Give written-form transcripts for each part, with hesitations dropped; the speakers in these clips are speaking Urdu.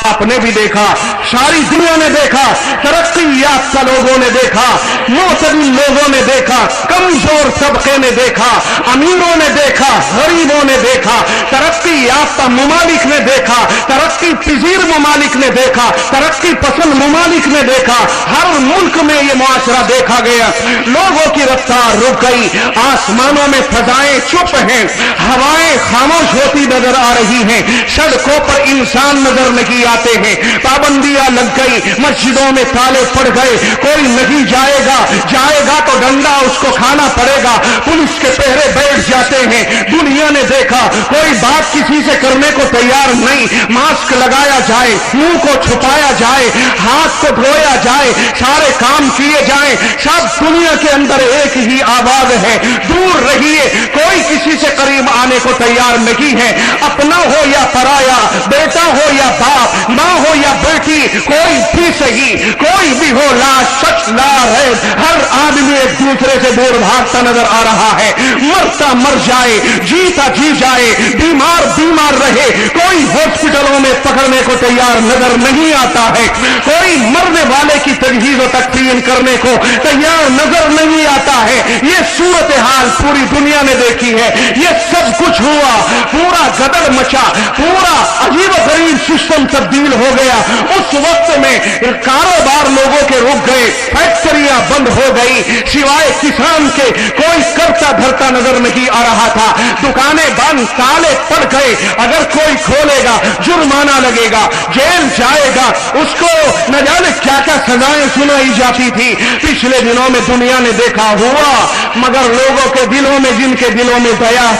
آپ نے بھی دیکھا، ساری دنیا نے دیکھا، ترقی یافتہ لوگوں نے دیکھا، معتدل لوگوں نے دیکھا، کمزور طبقے نے دیکھا، امیروں نے دیکھا، غریبوں نے دیکھا، ترقی یافتہ ممالک نے دیکھا، ترقی پذیر ممالک نے دیکھا، ترقی پسند ممالک نے دیکھا، ہر ملک میں یہ معاشرہ دیکھا گیا۔ لوگوں کی رفتار رک گئی، آسمانوں میں فضائیں چپ ہیں، ہوائیں خاموش ہوتی نظر آ رہی ہیں، سڑکوں پر انسان نظر نہیں آتے ہیں، پابندیاں لگ گئی، مسجدوں میں تالے پڑ گئے، کوئی نہیں جائے گا تو ڈنڈا اس کو کھانا پڑے گا، پولیس کے پہرے بیٹھ جاتے ہیں۔ دنیا نے دیکھا، کوئی بات کسی سے کرنے کو تیار نہیں، ماسک لگایا جائے، منہ کو چھپایا جائے، ہاتھ کو دھویا جائے، سارے کام کیے جائیں، سب دنیا کے اندر ایک ہی آواز ہے، دور رہیے، کوئی کسی سے قریب آنے کو تیار نہیں ہے، اپنا ہو یا پرایا، بیٹا ہو یا باپ، ماں ہو یا بیٹی، کوئی بھی صحیح، کوئی بھی ہو، لا شک لا ہے، ہر آدمی ایک دوسرے سے دور بھاگتا نظر آ رہا ہے، مرتا مر جائے، جیتا جی جائے، بیمار رہے، کوئی ہاسپٹلوں میں پکڑنے کو تیار نظر نہیں آتا ہے، کوئی مرنے والے کی تجہیز و تکفین کرنے کو تیار نظر نہیں آتا ہے۔ یہ صورتحال پوری دنیا نے دیکھی ہے، یہ سب کچھ ہوا، پورا گدڑ مچا، پورا عجیب و غریب سسٹم تبدیل ہو گیا۔ اس وقت میں کاروبار لوگوں کے رک گئے، فیکٹریاں بند ہو گئی، سوائے کسان کے کوئی کرتا دھرتا نظر نہیں آ رہا تھا، دکانیں بند، تالے پڑ گئے، اگر کوئی کھولے گا جرمانہ لگے گا، جیل جائے گا، اس کو نہ جانے کیا کیا سزائیں سنائی جاتی تھی۔ پچھلے دنوں میں دنیا نے دیکھا ہوا، مگر لوگوں کے دلوں میں، جن کے دلوں میں دیا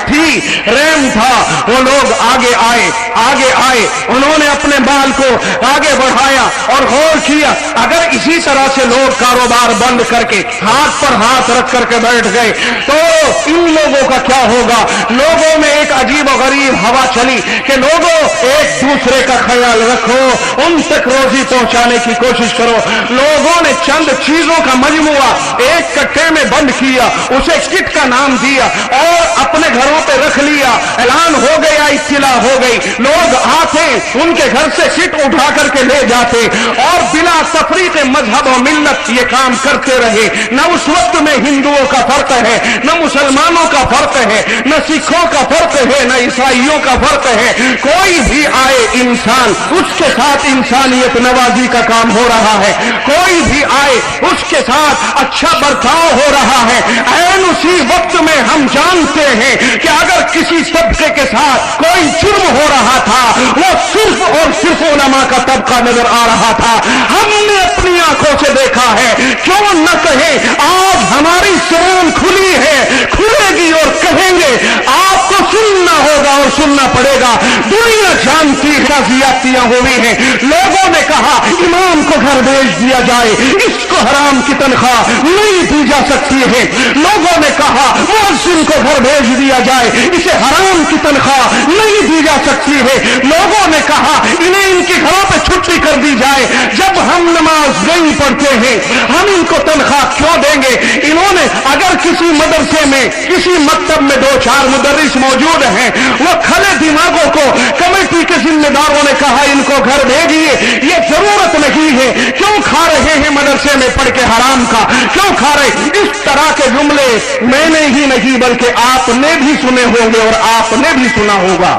تھی، رحم تھا، وہ لوگ آگے آئے، انہوں نے اپنے بال کو آگے بڑھایا اور غور کیا، اگر اسی طرح سے لوگ کاروبار بند کر کے ہاتھ پر ہاتھ رکھ کر کے بیٹھ گئے تو ان لوگوں کا کیا ہوگا۔ لوگوں میں ایک عجیب و غریب ہوا چلی کہ لوگوں ایک دوسرے کا خیال رکھو، ان تک روزی پہنچانے کی کوشش کرو۔ لوگوں نے چند چیزوں کا مجموعہ ایک کٹے میں بند کیا، اسے کٹ کا نام دیا اور اپنے گھروں پہ رکھ لیا، اعلان ہو گیا، اطلاع ہو گئی، لوگ آتے ان کے گھر سے کٹ اٹھا کر کے لے جاتے اور بلا تفریق مذہب و ملت یہ کام کرتے رہے۔ نہ اس وقت میں ہندوؤں کا فرق ہے، نہ مسلمانوں کا فرق ہے، نہ سکھوں کا فرق ہے، نہ عیسائیوں کا فرق ہے، کوئی بھی آئے انسان، اس کے ساتھ انسانیت نوازی کا کام ہو رہا ہے، کوئی بھی آئے اس کے ساتھ اچھا برتاؤ ہو رہا ہے۔ عین اسی وقت میں ہم جانتے ہیں کہ اگر کسی طبقے کے ساتھ کوئی جرم ہو رہا تھا وہ صرف اور صرف علماء کا طبقہ نظر آ رہا تھا۔ ہم نے اپنی آنکھوں سے دیکھا ہے، کیوں نہ کہیں، آج ہماری زبان کھلی ہے، کھلے گی اور کہیں گے، آپ کو سننا ہوگا اور سننا پڑے گا۔ دنیا جانتی ہے زیادتیاں ہوئی ہیں، لوگوں نے کہا امام کو گھر بھیج دیا جائے، اس کو حرام کی تنخواہ نہیں دی جا سکتی ہے، لوگوں نے کہا مؤذن کو گھر بھیج دیا جائے، اسے حرام کی تنخواہ نہیں دی جا سکتی ہے، لوگوں نے کہا انہیں ان کے گھروں پہ چھٹی کر دی جائے، جب ہم نماز نہیں پڑھتے ہیں ہم ان کو تنخواہ کیوں دیں گے۔ انہوں نے اگر کسی مدرسے میں، کسی مکتب میں 2-4 مدرس موجود ہیں، وہ کھلے دماغوں کو کمیٹی کے ذمہ داروں نے کہا ان کو گھر بھیجیے، یہ ضرورت نہیں ہے، کیوں کھا رہے ہیں مدرسے میں پڑھ کے حرام کا، کیوں کھا رہے۔ اس طرح کے جملے میں نے ہی نہیں بلکہ آپ نے بھی سنے ہوں گے اور آپ نے بھی سنا ہوگا۔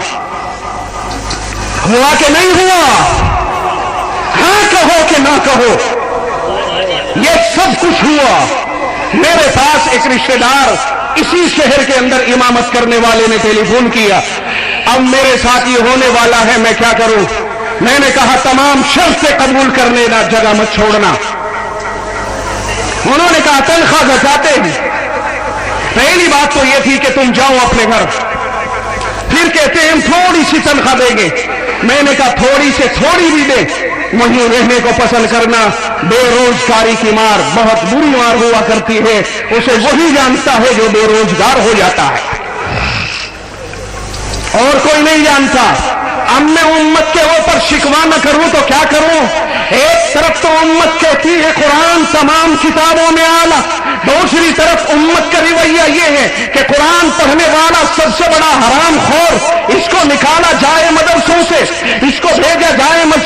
ہوا کہ نہیں ہوا؟ ہاں کہو کہ نہ کہو، یہ سب کچھ ہوا۔ میرے پاس ایک رشتہ دار اسی شہر کے اندر امامت کرنے والے نے ٹیلی فون کیا، اب میرے ساتھ یہ ہونے والا ہے، میں کیا کروں؟ میں نے کہا تمام شرطیں قبول کر لینا، جگہ مت چھوڑنا۔ انہوں نے کہا تنخواہ گھٹاتے ہیں۔ پہلی بات تو یہ تھی کہ تم جاؤ اپنے گھر، پھر کہتے ہیں ہم تھوڑی سی تنخواہ دیں گے۔ میں نے کہا تھوڑی سے تھوڑی بھی دے، وہیں رہنے کو پسند کرنا بے روزگاری کی مار بہت بری مار ہوا کرتی ہے، اسے وہی جانتا ہے جو بے روزگار ہو جاتا ہے، اور کوئی نہیں جانتا۔ اب میں امت کے اوپر شکوہ نہ کروں تو کیا کروں؟ ایک طرف تو امت کہتی ہے قرآن تمام کتابوں میں اعلیٰ، دوسری طرف امت کا رویہ یہ ہے کہ قرآن پڑھنے والا سب سے بڑا حرام خور، اس کو نکالا جائے مدرسوں سے، اس کو بھیجا جائے مسجد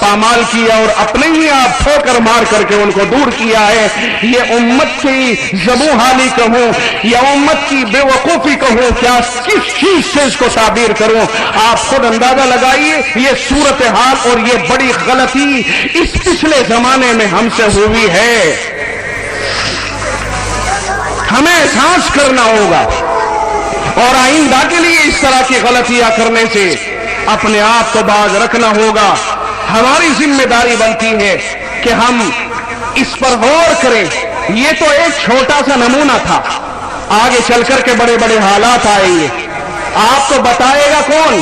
پامال کیا اور اپنے ہی آپ ٹھوکر مار کر کے ان کو دور کیا ہے. یہ امت کی زبوں حالی کہوں یا امت کی بے وقوفی کہوں, کیا کس چیز سے اس کو تعبیر کروں؟ آپ خود اندازہ لگائیے. یہ صورتحال اور یہ بڑی غلطی اس پچھلے زمانے میں ہم سے ہوئی ہے. ہمیں احساس کرنا ہوگا اور آئندہ کے لیے اس طرح کی غلطیاں کرنے سے اپنے آپ کو باز رکھنا ہوگا. ہماری ذمہ داری بنتی ہے کہ ہم اس پر غور کریں. یہ تو ایک چھوٹا سا نمونہ تھا, آگے چل کر کے بڑے بڑے حالات آئیں گے. آپ کو بتائے گا کون؟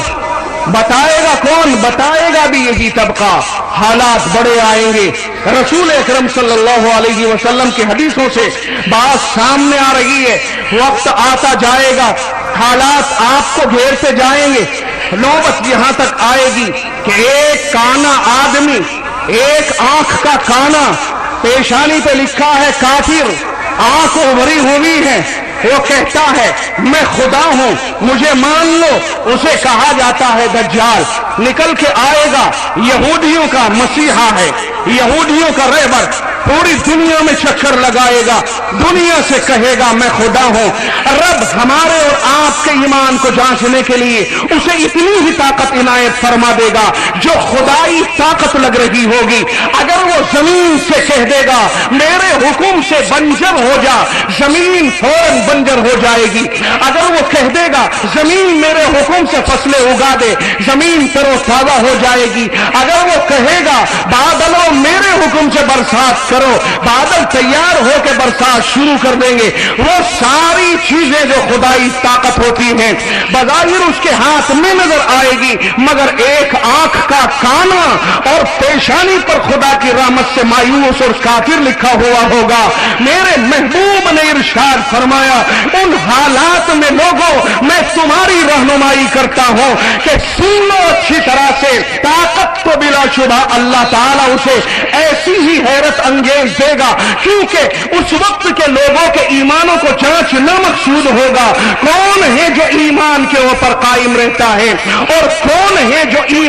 بتائے گا بھی یہی طبقہ. حالات بڑے آئیں گے. رسول اکرم صلی اللہ علیہ وسلم کی حدیثوں سے بات سامنے آ رہی ہے. وقت آتا جائے گا, حالات آپ کو گھیرتے جائیں گے. نوبت یہاں تک آئے گی کہ ایک کانا آدمی, ایک آنکھ کا کانا, پیشانی پہ لکھا ہے کافر, آنکھ ابھری ہوئی ہے, وہ کہتا ہے میں خدا ہوں, مجھے مان لو. اسے کہا جاتا ہے دجال. نکل کے آئے گا, یہودیوں کا مسیحا ہے, یہودیوں کا رہبر, پوری دنیا میں چکر لگائے گا, دنیا سے کہے گا میں خدا ہوں. رب ہمارے اور آپ کے ایمان کو جانچنے کے لیے اسے اتنی ہی طاقت عنایت فرما دے گا جو خدائی طاقت لگ رہی ہوگی. اگر وہ زمین سے کہہ دے گا میرے حکم سے بنجر ہو جا, زمین فوراً بنجر ہو جائے گی. اگر وہ کہہ دے گا زمین میرے حکم سے فصلیں اگا دے, زمین تر و تازہ ہو جائے گی. اگر وہ کہے گا بادلوں میرے حکم سے برسات کرو, بادل تیار ہو کے برسات شروع کر دیں گے. وہ ساری چیزیں جو خدائی طاقت ہوتی ہیں بظاہر اس کے ہاتھ میں نظر آئے گی, مگر ایک آنکھ کا کانا اور پیشانی پر خدا کی رحمت سے مایوس اور کافر لکھا ہوا ہوگا. میرے محبوب نے ارشاد فرمایا ان حالات میں لوگوں میں تمہاری رہنمائی کرتا ہوں کہ سن لو اچھی طرح سے. طاقت تو بلا شبہ اللہ تعالیٰ اسے ایسی ہی حیرت انگیز دے گا, کیونکہ اس وقت کے لوگوں کے ایمانوں کو جانچنا مقصود ہوگا. کون ہے جو ایمان کے اوپر قائم رہتا ہے اور کون ہے جو ایمان